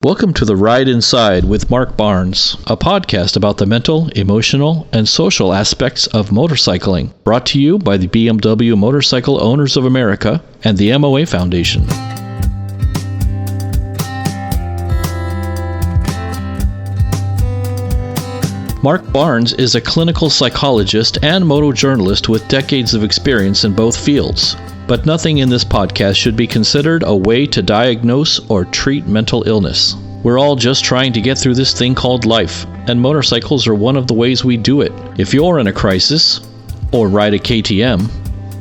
Welcome to The Ride Inside with Mark Barnes, a podcast about the mental, emotional, and social aspects of motorcycling, brought to you by the BMW Motorcycle Owners of America and the MOA Foundation. Mark Barnes is a clinical psychologist and motojournalist with decades of experience in both fields. But nothing in this podcast should be considered a way to diagnose or treat mental illness. We're all just trying to get through this thing called life, and motorcycles are one of the ways we do it. If you're in a crisis, or ride a KTM,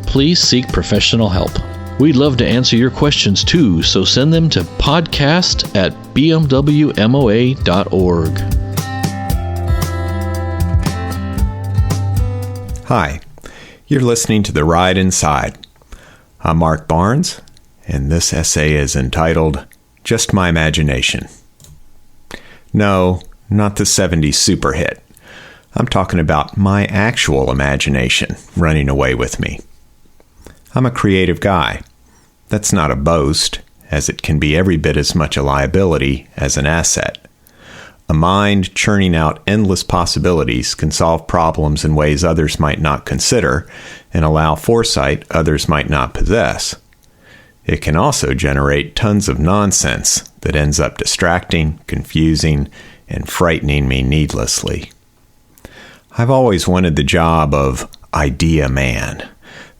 please seek professional help. We'd love to answer your questions too, so send them to podcast@bmwmoa.org. Hi, you're listening to The Ride Inside. I'm Mark Barnes, and this essay is entitled, Just My Imagination. No, not the 70s super hit. I'm talking about my actual imagination running away with me. I'm a creative guy. That's not a boast, as it can be every bit as much a liability as an asset. A mind churning out endless possibilities can solve problems in ways others might not consider and allow foresight others might not possess. It can also generate tons of nonsense that ends up distracting, confusing, and frightening me needlessly. I've always wanted the job of idea man,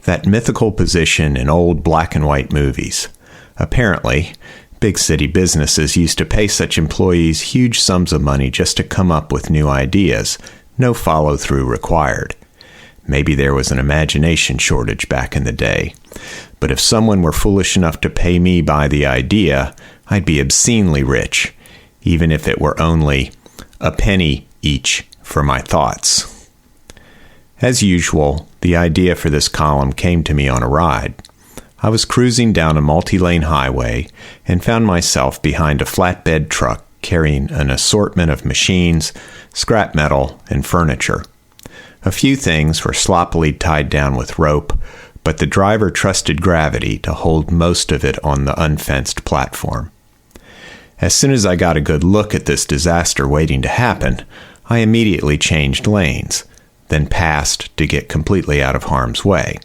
that mythical position in old black and white movies. Apparently, big city businesses used to pay such employees huge sums of money just to come up with new ideas, no follow-through required. Maybe there was an imagination shortage back in the day. But if someone were foolish enough to pay me by the idea, I'd be obscenely rich, even if it were only a penny each for my thoughts. As usual, the idea for this column came to me on a ride. I was cruising down a multi-lane highway and found myself behind a flatbed truck carrying an assortment of machines, scrap metal, and furniture. A few things were sloppily tied down with rope, but the driver trusted gravity to hold most of it on the unfenced platform. As soon as I got a good look at this disaster waiting to happen, I immediately changed lanes, then passed to get completely out of harm's way.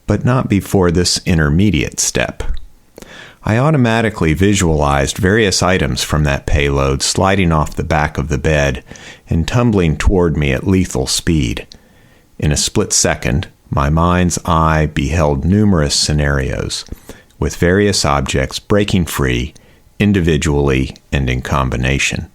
But not before this intermediate step. I automatically visualized various items from that payload sliding off the back of the bed and tumbling toward me at lethal speed. In a split second, my mind's eye beheld numerous scenarios, with various objects breaking free, individually and in combination.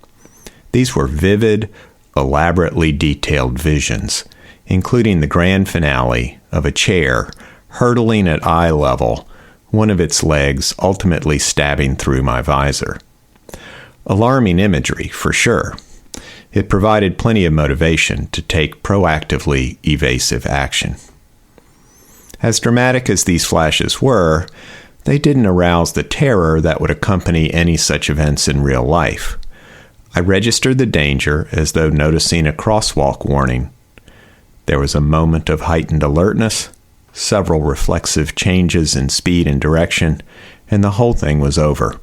These were vivid, elaborately detailed visions, including the grand finale of a chair hurtling at eye level, one of its legs ultimately stabbing through my visor. Alarming imagery, for sure. It provided plenty of motivation to take proactively evasive action. As dramatic as these flashes were, they didn't arouse the terror that would accompany any such events in real life. I registered the danger as though noticing a crosswalk warning. There was a moment of heightened alertness, several reflexive changes in speed and direction, and the whole thing was over.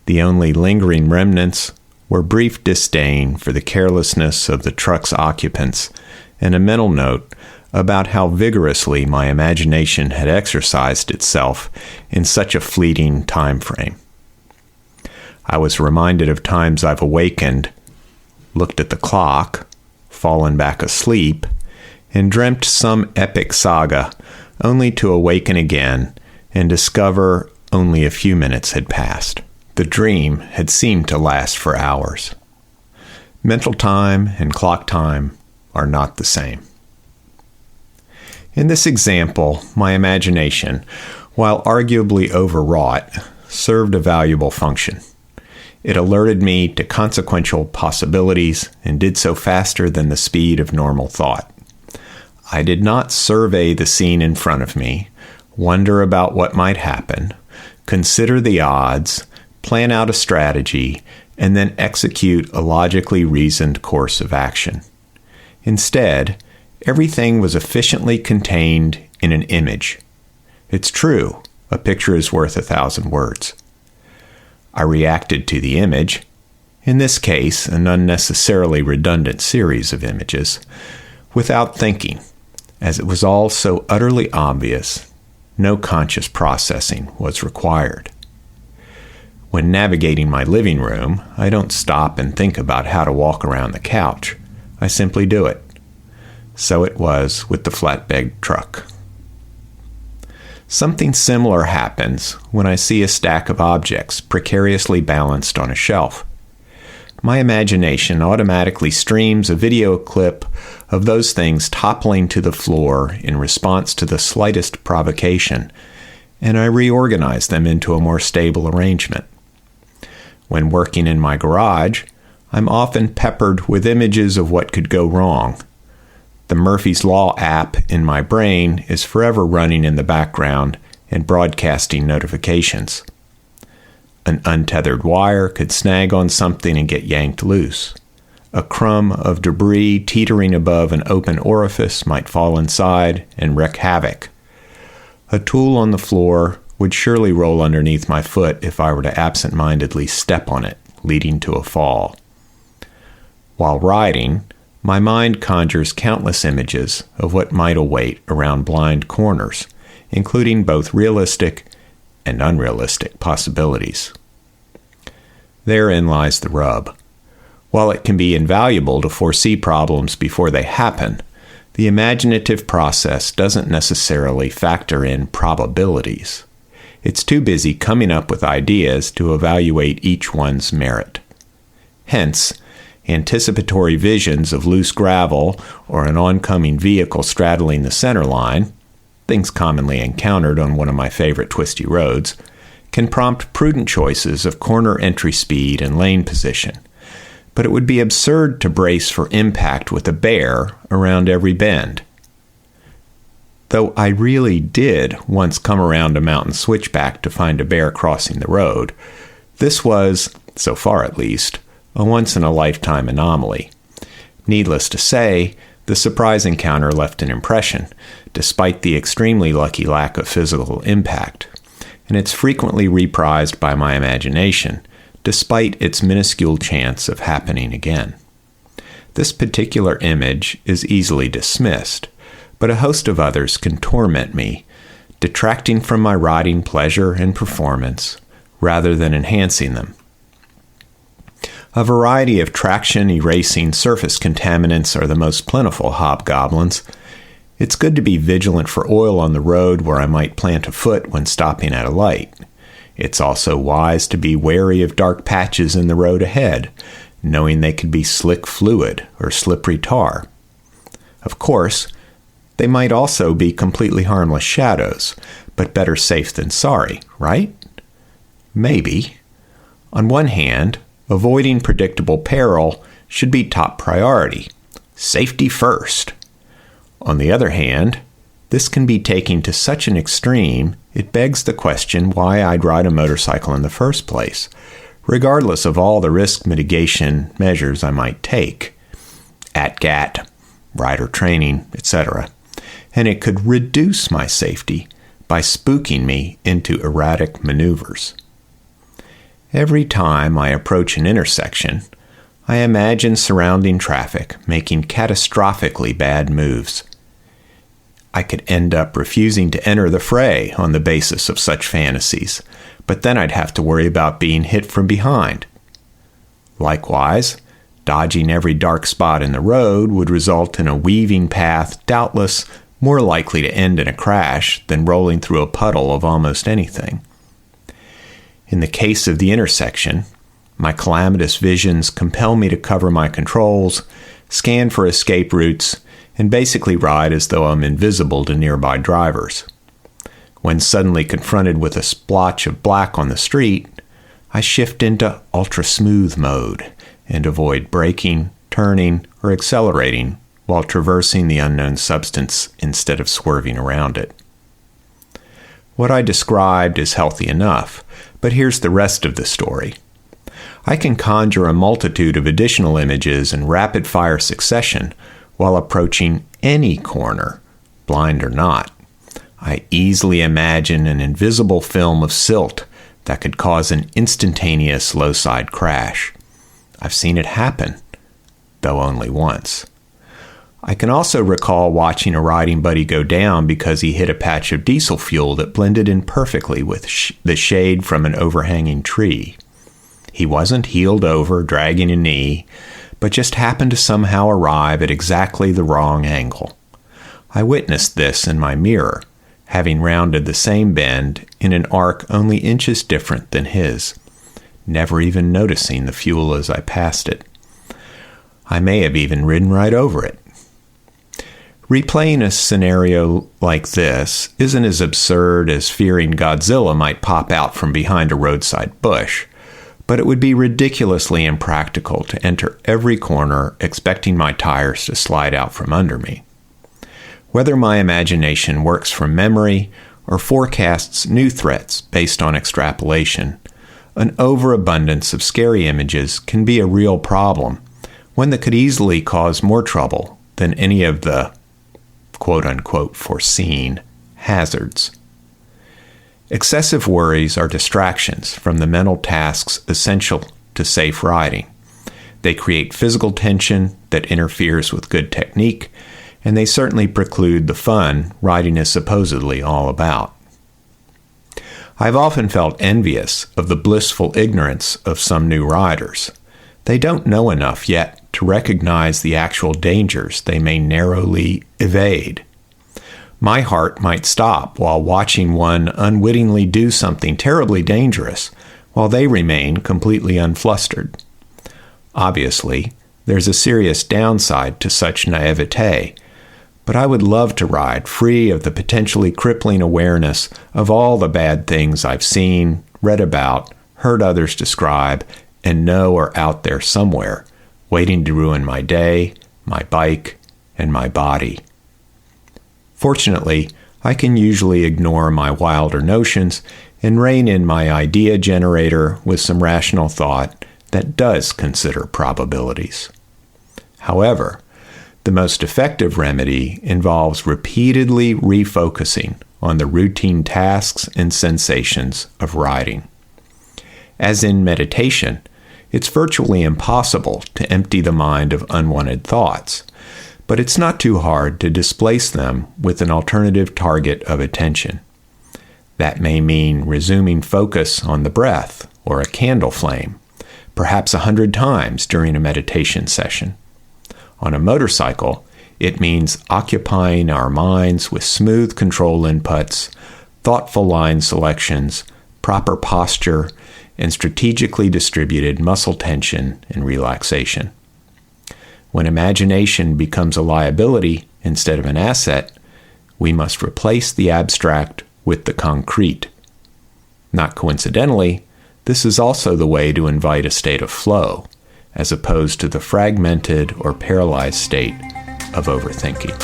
The only lingering remnants were brief disdain for the carelessness of the truck's occupants and a mental note about how vigorously my imagination had exercised itself in such a fleeting time frame. I was reminded of times I've awakened, looked at the clock, fallen back asleep, and dreamt some epic saga, only to awaken again and discover only a few minutes had passed. The dream had seemed to last for hours. Mental time and clock time are not the same. In this example, my imagination, while arguably overwrought, served a valuable function. It alerted me to consequential possibilities and did so faster than the speed of normal thought. I did not survey the scene in front of me, wonder about what might happen, consider the odds, plan out a strategy, and then execute a logically reasoned course of action. Instead, everything was efficiently contained in an image. It's true, a picture is worth 1,000 words. I reacted to the image, in this case an unnecessarily redundant series of images, without thinking, as it was all so utterly obvious, no conscious processing was required. When navigating my living room, I don't stop and think about how to walk around the couch. I simply do it. So it was with the flatbed truck. Something similar happens when I see a stack of objects precariously balanced on a shelf. My imagination automatically streams a video clip of those things toppling to the floor in response to the slightest provocation, and I reorganize them into a more stable arrangement. When working in my garage, I'm often peppered with images of what could go wrong. The Murphy's Law app in my brain is forever running in the background and broadcasting notifications. An untethered wire could snag on something and get yanked loose. A crumb of debris teetering above an open orifice might fall inside and wreak havoc. A tool on the floor would surely roll underneath my foot if I were to absent-mindedly step on it, leading to a fall. While riding, my mind conjures countless images of what might await around blind corners, including both realistic and unrealistic possibilities. Therein lies the rub. While it can be invaluable to foresee problems before they happen, the imaginative process doesn't necessarily factor in probabilities. It's too busy coming up with ideas to evaluate each one's merit. Hence, anticipatory visions of loose gravel or an oncoming vehicle straddling the center line, things commonly encountered on one of my favorite twisty roads, can prompt prudent choices of corner entry speed and lane position. But it would be absurd to brace for impact with a bear around every bend. Though I really did once come around a mountain switchback to find a bear crossing the road, this was, so far at least, a once-in-a-lifetime anomaly. Needless to say, the surprise encounter left an impression, despite the extremely lucky lack of physical impact, and it's frequently reprised by my imagination, despite its minuscule chance of happening again. This particular image is easily dismissed, but a host of others can torment me, detracting from my riding pleasure and performance, rather than enhancing them. A variety of traction-erasing surface contaminants are the most plentiful hobgoblins. It's good to be vigilant for oil on the road where I might plant a foot when stopping at a light. It's also wise to be wary of dark patches in the road ahead, knowing they could be slick fluid or slippery tar. Of course, they might also be completely harmless shadows, but better safe than sorry, right? Maybe. On one hand, avoiding predictable peril should be top priority. Safety first. On the other hand, this can be taken to such an extreme, it begs the question why I'd ride a motorcycle in the first place, regardless of all the risk mitigation measures I might take. ATGAT, rider training, etc. And it could reduce my safety by spooking me into erratic maneuvers. Every time I approach an intersection, I imagine surrounding traffic making catastrophically bad moves. I could end up refusing to enter the fray on the basis of such fantasies, but then I'd have to worry about being hit from behind. Likewise, dodging every dark spot in the road would result in a weaving path doubtless more likely to end in a crash than rolling through a puddle of almost anything. In the case of the intersection, my calamitous visions compel me to cover my controls, scan for escape routes, and basically ride as though I'm invisible to nearby drivers. When suddenly confronted with a splotch of black on the street, I shift into ultra-smooth mode and avoid braking, turning, or accelerating while traversing the unknown substance instead of swerving around it. What I described is healthy enough, but here's the rest of the story. I can conjure a multitude of additional images in rapid-fire succession while approaching any corner, blind or not. I easily imagine an invisible film of silt that could cause an instantaneous low-side crash. I've seen it happen, though only once. I can also recall watching a riding buddy go down because he hit a patch of diesel fuel that blended in perfectly with the shade from an overhanging tree. He wasn't heeled over, dragging a knee, but just happened to somehow arrive at exactly the wrong angle. I witnessed this in my mirror, having rounded the same bend in an arc only inches different than his, never even noticing the fuel as I passed it. I may have even ridden right over it. Replaying a scenario like this isn't as absurd as fearing Godzilla might pop out from behind a roadside bush, but it would be ridiculously impractical to enter every corner expecting my tires to slide out from under me. Whether my imagination works from memory or forecasts new threats based on extrapolation, an overabundance of scary images can be a real problem, one that could easily cause more trouble than any of the quote-unquote foreseen hazards. Excessive worries are distractions from the mental tasks essential to safe riding. They create physical tension that interferes with good technique, and they certainly preclude the fun riding is supposedly all about. I've often felt envious of the blissful ignorance of some new riders. They don't know enough yet to recognize the actual dangers they may narrowly evade. My heart might stop while watching one unwittingly do something terribly dangerous, while they remain completely unflustered. Obviously, there's a serious downside to such naivete, but I would love to ride free of the potentially crippling awareness of all the bad things I've seen, read about, heard others describe, and know are out there somewhere, waiting to ruin my day, my bike, and my body. Fortunately, I can usually ignore my wilder notions and rein in my idea generator with some rational thought that does consider probabilities. However, the most effective remedy involves repeatedly refocusing on the routine tasks and sensations of riding. As in meditation, it's virtually impossible to empty the mind of unwanted thoughts, but it's not too hard to displace them with an alternative target of attention. That may mean resuming focus on the breath or a candle flame, perhaps 100 times during a meditation session. On a motorcycle, it means occupying our minds with smooth control inputs, thoughtful line selections, proper posture, and strategically distributed muscle tension and relaxation. When imagination becomes a liability instead of an asset, we must replace the abstract with the concrete. Not coincidentally, this is also the way to invite a state of flow, as opposed to the fragmented or paralyzed state of overthinking.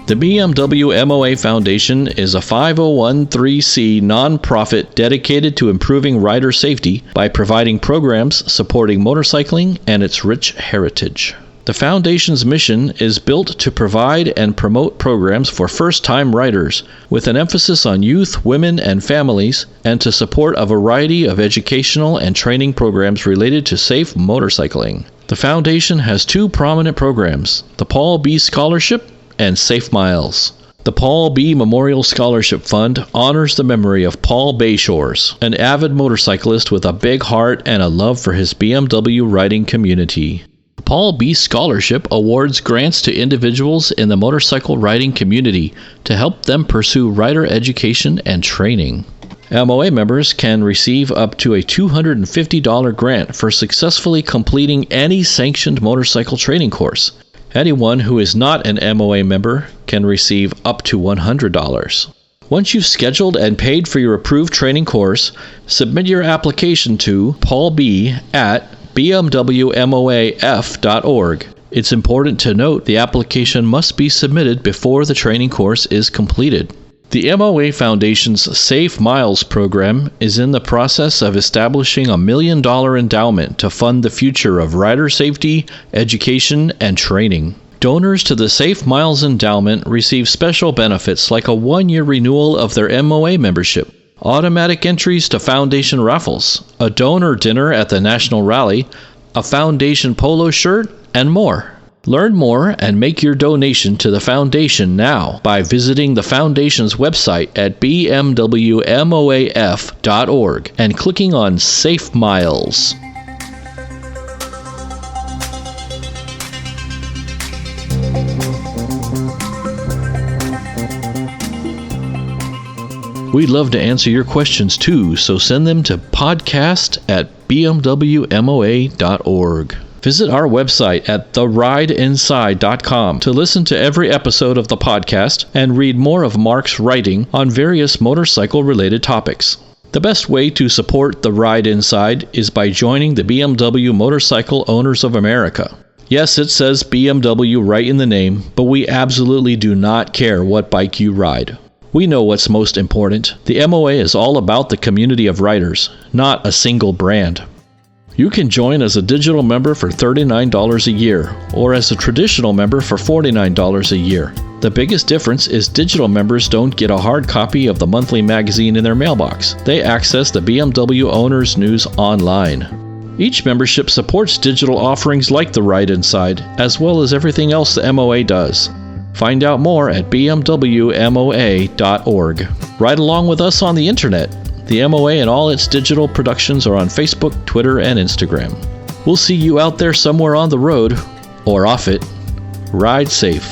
The BMW MOA Foundation is a 501(c) nonprofit dedicated to improving rider safety by providing programs supporting motorcycling and its rich heritage. The Foundation's mission is built to provide and promote programs for first-time riders, with an emphasis on youth, women, and families, and to support a variety of educational and training programs related to safe motorcycling. The Foundation has two prominent programs, the Paul B. Scholarship and Safe Miles. The Paul B. Memorial Scholarship Fund honors the memory of Paul Bayshores, an avid motorcyclist with a big heart and a love for his BMW riding community. The Paul B. Scholarship awards grants to individuals in the motorcycle riding community to help them pursue rider education and training. MOA members can receive up to a $250 grant for successfully completing any sanctioned motorcycle training course. Anyone who is not an MOA member can receive up to $100. Once you've scheduled and paid for your approved training course, submit your application to paulb@bmwmoaf.org. It's important to note the application must be submitted before the training course is completed. The MOA Foundation's Safe Miles program is in the process of establishing a $1 million endowment to fund the future of rider safety, education, and training. Donors to the Safe Miles endowment receive special benefits like a 1-year renewal of their MOA membership, automatic entries to foundation raffles, a donor dinner at the National Rally, a foundation polo shirt, and more. Learn more and make your donation to the foundation now by visiting the foundation's website at bmwmoaf.org and clicking on Safe Miles. We'd love to answer your questions too, so send them to podcast@bmwmoa.org. Visit our website at therideinside.com to listen to every episode of the podcast and read more of Mark's writing on various motorcycle-related topics. The best way to support The Ride Inside is by joining the BMW Motorcycle Owners of America. Yes, it says BMW right in the name, but we absolutely do not care what bike you ride. We know what's most important. The MOA is all about the community of riders, not a single brand. You can join as a digital member for $39 a year, or as a traditional member for $49 a year. The biggest difference is digital members don't get a hard copy of the monthly magazine in their mailbox. They access the BMW Owners News online. Each membership supports digital offerings like The Ride Inside, as well as everything else the MOA does. Find out more at bmwmoa.org. Ride along with us on the internet. The MOA and all its digital productions are on Facebook, Twitter, and Instagram. We'll see you out there somewhere on the road, or off it. Ride safe.